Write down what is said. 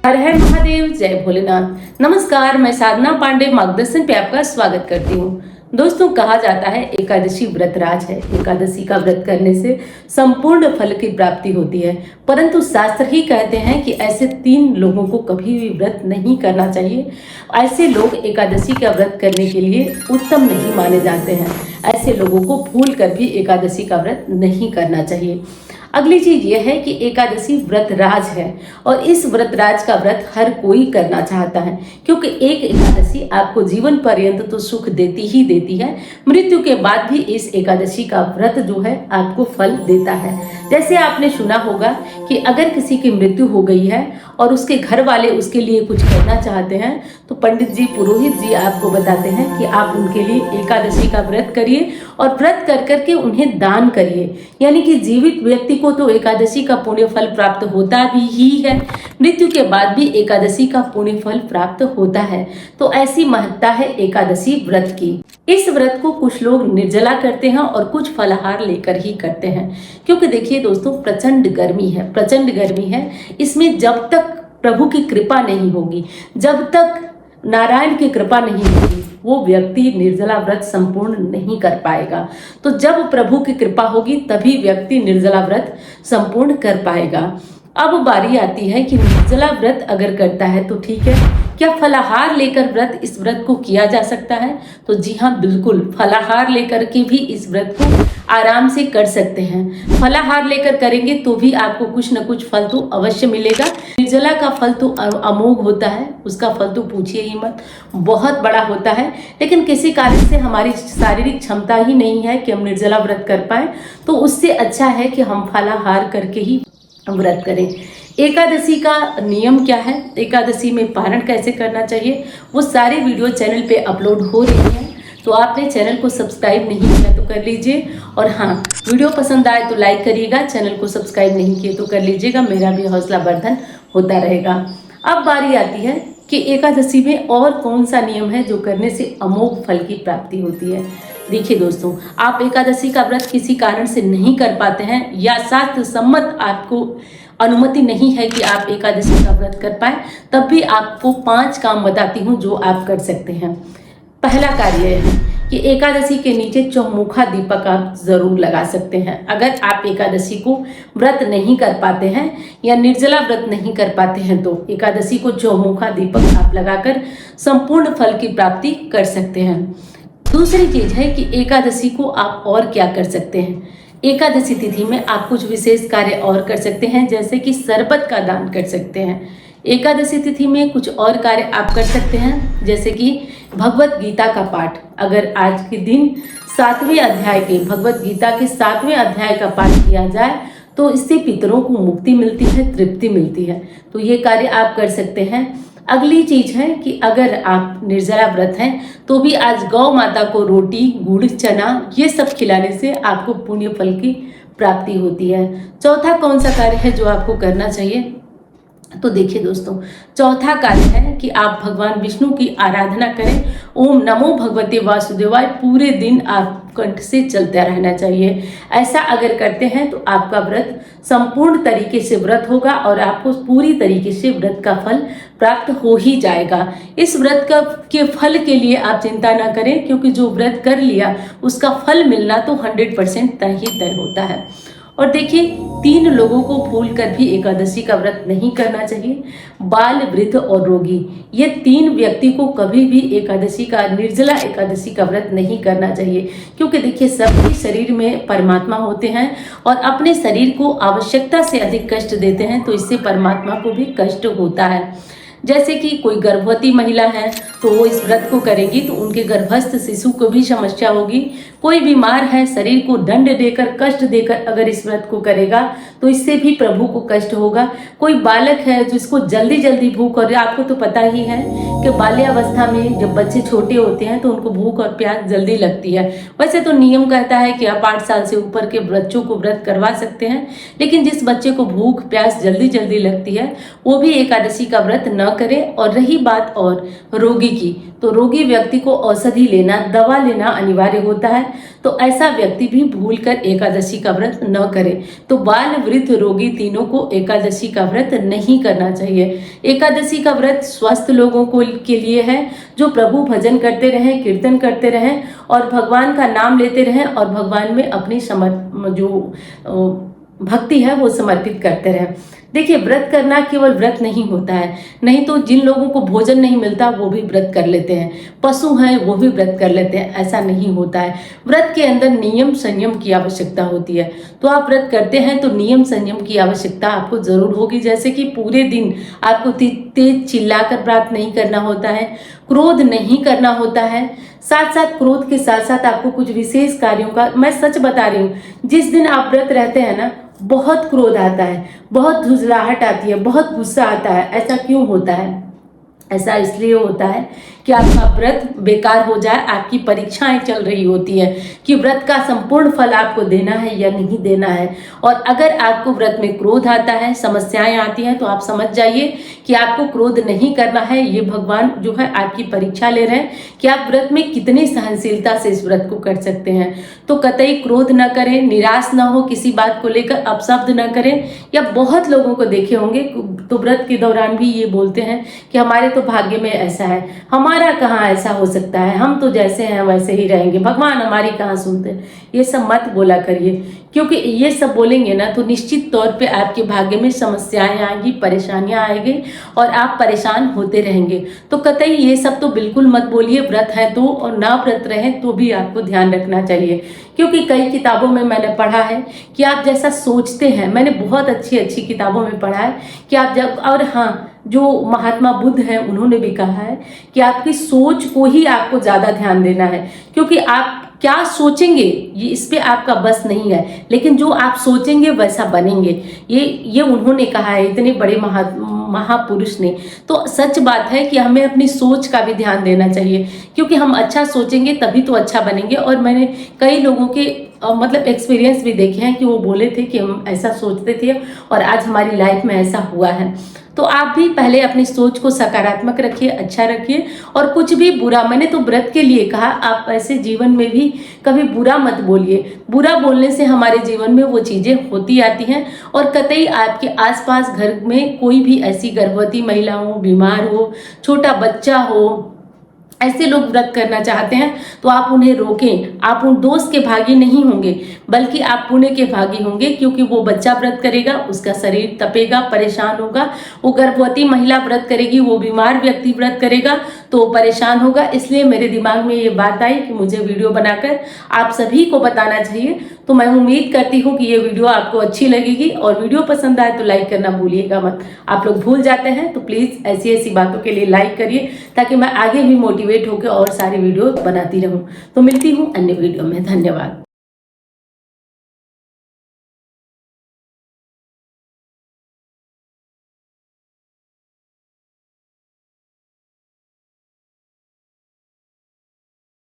हर हर महादेव, जय भोलेनाथ। नमस्कार, मैं साधना पांडे मार्गदर्शन पे आपका स्वागत करती हूँ। दोस्तों, कहा जाता है एकादशी व्रत राज है। एकादशी का व्रत करने से संपूर्ण फल की प्राप्ति होती है, परंतु शास्त्र ही कहते हैं कि ऐसे 3 लोगों को कभी भी व्रत नहीं करना चाहिए। ऐसे लोग एकादशी का व्रत करने के लिए उत्तम नहीं माने जाते हैं। ऐसे लोगों को भूल कर भी एकादशी का व्रत नहीं करना चाहिए। अगली चीज यह है कि एकादशी व्रत राज है और इस व्रत राज का व्रत हर कोई करना चाहता है, क्योंकि एक एकादशी आपको जीवन पर्यंत तो सुख देती ही देती है, मृत्यु के बाद भी इस एकादशी का व्रत जो है आपको फल देता है। जैसे आपने सुना होगा कि अगर किसी की मृत्यु हो गई है और उसके घर वाले उसके लिए कुछ करना चाहते हैं तो पंडित जी, पुरोहित जी आपको बताते हैं कि आप उनके लिए एकादशी का व्रत करिए और व्रत कर करके उन्हें दान करिए। यानी कि जीवित व्यक्ति को तो एकादशी का पुण्य फल प्राप्त होता भी ही है, मृत्यु के बाद भी एकादशी का पुण्य फल प्राप्त होता है। तो ऐसी महत्ता है एकादशी व्रत की। इस व्रत को कुछ लोग निर्जला करते हैं और कुछ फलाहार लेकर ही करते हैं, क्योंकि देखिए दोस्तों, प्रचंड गर्मी है, प्रचंड गर्मी है। इसमें जब तक प्रभु की कृपा नहीं होगी, जब तक नारायण की कृपा नहीं होगी, वो व्यक्ति निर्जला व्रत संपूर्ण नहीं कर पाएगा। तो जब प्रभु की कृपा होगी तभी व्यक्ति निर्जला व्रत संपूर्ण कर पाएगा। अब बारी आती है कि निर्जला व्रत अगर करता है तो ठीक है, क्या फलाहार लेकर व्रत इस व्रत को किया जा सकता है? तो जी हाँ, बिल्कुल, फलाहार लेकर के भी इस व्रत को आराम से कर सकते हैं। फलाहार लेकर करेंगे तो भी आपको कुछ न कुछ फल तो अवश्य मिलेगा। निर्जला का फल तो अमोघ होता है, उसका फल तो पूछिए ही मत, बहुत बड़ा होता है। लेकिन किसी कारण से हमारी शारीरिक क्षमता ही नहीं है कि हम निर्जला व्रत कर पाए, तो उससे अच्छा है कि हम फलाहार करके ही व्रत करें। एकादशी का नियम क्या है, एकादशी में पारण कैसे करना चाहिए, वो सारे वीडियो चैनल पे अपलोड हो रही हैं। तो आपने चैनल को सब्सक्राइब नहीं किया तो कर लीजिए, और हाँ, वीडियो पसंद आए तो लाइक करिएगा, चैनल को सब्सक्राइब नहीं किए तो कर लीजिएगा, मेरा भी हौसला वर्धन होता रहेगा। अब बारी आती है कि एकादशी में और कौन सा नियम है जो करने से अमोघ फल की प्राप्ति होती है। देखिए दोस्तों, आप एकादशी का व्रत किसी कारण से नहीं कर पाते हैं या शास्त्र सम्मत आपको अनुमति नहीं है कि आप एकादशी का व्रत कर पाए, तब भी आपको 5 काम बताती हूँ जो आप कर सकते हैं। पहला कार्य है कि एकादशी के नीचे चौमुखा दीपक आप जरूर लगा सकते हैं। अगर आप एकादशी को व्रत नहीं कर पाते हैं या निर्जला व्रत नहीं कर पाते हैं तो एकादशी को चौमुखा दीपक आप लगाकर संपूर्ण फल की प्राप्ति कर सकते हैं। दूसरी चीज है कि एकादशी को आप और क्या कर सकते हैं। एकादशी तिथि में आप कुछ विशेष कार्य और कर सकते हैं, जैसे कि शरबत का दान कर सकते हैं। एकादशी तिथि में कुछ और कार्य आप कर सकते हैं, जैसे कि भगवत गीता का पाठ। अगर आज के दिन 7वें अध्याय के भगवत गीता के 7वें अध्याय का पाठ किया जाए तो इससे पितरों को मुक्ति मिलती है, तृप्ति मिलती है। तो ये कार्य आप कर सकते हैं। अगली चीज है कि अगर आप निर्जला व्रत हैं तो भी आज गौ माता को रोटी, गुड़, चना ये सब खिलाने से आपको पुण्य फल की प्राप्ति होती है। चौथा कौन सा कार्य है जो आपको करना चाहिए? तो देखिए दोस्तों, चौथा कार्य है कि आप भगवान विष्णु की आराधना करें। ओम नमो भगवते वासुदेवाय पूरे दिन आप कंठ से चलता रहना चाहिए। ऐसा अगर करते हैं तो आपका व्रत संपूर्ण तरीके से व्रत होगा और आपको पूरी तरीके से व्रत का फल प्राप्त हो ही जाएगा। इस व्रत के फल के लिए आप चिंता ना करें, क्योंकि जो व्रत कर लिया उसका फल मिलना तो 100% तय ही तय होता है। और देखिए, 3 लोगों को भूल कर भी एकादशी का व्रत नहीं करना चाहिए। बाल, वृद्ध और रोगी, ये 3 व्यक्ति को कभी भी एकादशी का, निर्जला एकादशी का व्रत नहीं करना चाहिए, क्योंकि देखिए, सबके शरीर में परमात्मा होते हैं और अपने शरीर को आवश्यकता से अधिक कष्ट देते हैं, तो इससे परमात्मा को भी कष्ट होता है। जैसे कि कोई गर्भवती महिला है तो वो इस व्रत को करेगी तो उनके गर्भस्थ शिशु को भी समस्या होगी। कोई बीमार है, शरीर को दंड देकर, कष्ट देकर अगर इस व्रत को करेगा तो इससे भी प्रभु को कष्ट होगा। कोई बालक है जिसको जल्दी जल्दी भूख, और आपको तो पता ही है कि बाल्यावस्था में जब बच्चे छोटे होते हैं तो उनको भूख और प्यास जल्दी लगती है। वैसे तो नियम कहता है कि आप 8 साल से ऊपर के बच्चों को व्रत करवा सकते हैं, लेकिन जिस बच्चे को भूख प्यास जल्दी जल्दी लगती है वो भी एकादशी का व्रत न करे। और रही बात और रोगी की, तो रोगी व्यक्ति को औषधि लेना, दवा लेना अनिवार्य होता है। तो ऐसा व्यक्ति भी भूलकर एकादशी का व्रत न करे। तो बाल, वृद्ध, रोगी तीनों को एकादशी का व्रत नहीं करना चाहिए। एकादशी का व्रत स्वस्थ लोगों को के लिए है, जो प्रभु भजन करते रहें, कीर्तन करते रहें और भगवान का नाम लेते रहें और भगवान में अपनी भक्ति है वो समर्पित करते रहें। देखिए, व्रत करना केवल व्रत नहीं होता है, नहीं तो जिन लोगों को भोजन नहीं मिलता वो भी व्रत कर लेते हैं, पशु हैं वो भी व्रत कर लेते हैं, ऐसा नहीं होता है। व्रत के अंदर नियम संयम की आवश्यकता होती है। तो आप व्रत करते हैं तो नियम संयम की आवश्यकता आपको जरूर होगी, जैसे कि पूरे दिन आपको तेज चिल्लाकर व्रत नहीं करना होता है, क्रोध नहीं करना होता है। साथ साथ क्रोध के साथ साथ आपको कुछ विशेष कार्यों का, मैं सच बता रही हूँ, जिस दिन आप व्रत रहते हैं ना, बहुत क्रोध आता है, बहुत झुंझलाहट आती है, बहुत गुस्सा आता है। ऐसा क्यों होता है? ऐसा इसलिए होता है कि आपका व्रत बेकार हो जाए, आपकी परीक्षाएं चल रही होती है कि व्रत का संपूर्ण फल आपको देना है या नहीं देना है। और अगर आपको व्रत में क्रोध आता है, समस्याएं आती हैं, तो आप समझ जाइए कि आपको क्रोध नहीं करना है। ये भगवान जो है आपकी परीक्षा ले रहे हैं कि आप व्रत में कितनी सहनशीलता से इस व्रत को कर सकते हैं। तो कतई क्रोध न करें, निराश न हो, किसी बात को लेकर अपशब्द न करें। या बहुत लोगों को देखे होंगे तो व्रत के दौरान भी ये बोलते हैं कि हमारे तो भाग्य में ऐसा है, हमारा कहाँ ऐसा हो सकता है, हम तो जैसे हैं वैसे ही रहेंगे, भगवान हमारी कहाँ सुनते हैं। ये सब मत बोला करिए, क्योंकि ये सब बोलेंगे ना तो निश्चित तौर पे आपके भाग्य में समस्याएं आएंगी, परेशानियां आएंगी और आप परेशान होते रहेंगे। तो कतई ये सब तो बिल्कुल मत बोलिए। व्रत है तो, और ना व्रत रहे तो भी आपको ध्यान रखना चाहिए, क्योंकि कई किताबों में मैंने पढ़ा है कि आप जैसा सोचते हैं, मैंने बहुत अच्छी अच्छी किताबों में पढ़ा है कि आप जब, और हाँ, जो महात्मा बुद्ध हैं उन्होंने भी कहा है कि आपकी सोच को ही आपको ज्यादा ध्यान देना है, क्योंकि आप क्या सोचेंगे ये इस पे आपका बस नहीं है, लेकिन जो आप सोचेंगे वैसा बनेंगे। ये उन्होंने कहा है, इतने बड़े महापुरुष ने। तो सच बात है कि हमें अपनी सोच का भी ध्यान देना चाहिए, क्योंकि हम अच्छा सोचेंगे तभी तो अच्छा बनेंगे। और मैंने कई लोगों के मतलब एक्सपीरियंस भी देखे हैं कि वो बोले थे कि हम ऐसा सोचते थे और आज हमारी लाइफ में ऐसा हुआ है। तो आप भी पहले अपनी सोच को सकारात्मक रखिए, अच्छा रखिए, और कुछ भी बुरा, मैंने तो व्रत के लिए कहा, आप ऐसे जीवन में भी कभी बुरा मत बोलिए। बुरा बोलने से हमारे जीवन में वो चीजें होती आती हैं। और कतई आपके आसपास घर में कोई भी ऐसी गर्भवती महिला हो, बीमार हो, छोटा बच्चा हो, ऐसे लोग व्रत करना चाहते हैं तो आप उन्हें रोकें। आप उन दोष के भागी नहीं होंगे, बल्कि आप पुण्य के भागी होंगे, क्योंकि वो बच्चा व्रत करेगा, उसका शरीर तपेगा, परेशान होगा। वो गर्भवती महिला व्रत करेगी, वो बीमार व्यक्ति व्रत करेगा तो परेशान होगा। इसलिए मेरे दिमाग में ये बात आई कि मुझे वीडियो बनाकर आप सभी को बताना चाहिए। तो मैं उम्मीद करती हूँ कि ये वीडियो आपको अच्छी लगेगी, और वीडियो पसंद आए तो लाइक करना भूलिएगा मत। आप लोग भूल जाते हैं तो प्लीज ऐसी ऐसी बातों के लिए लाइक करिए, ताकि मैं आगे भी मोटिवेट होकर और सारी वीडियो बनाती रहूं। तो मिलती हूँ अन्य वीडियो में। धन्यवाद।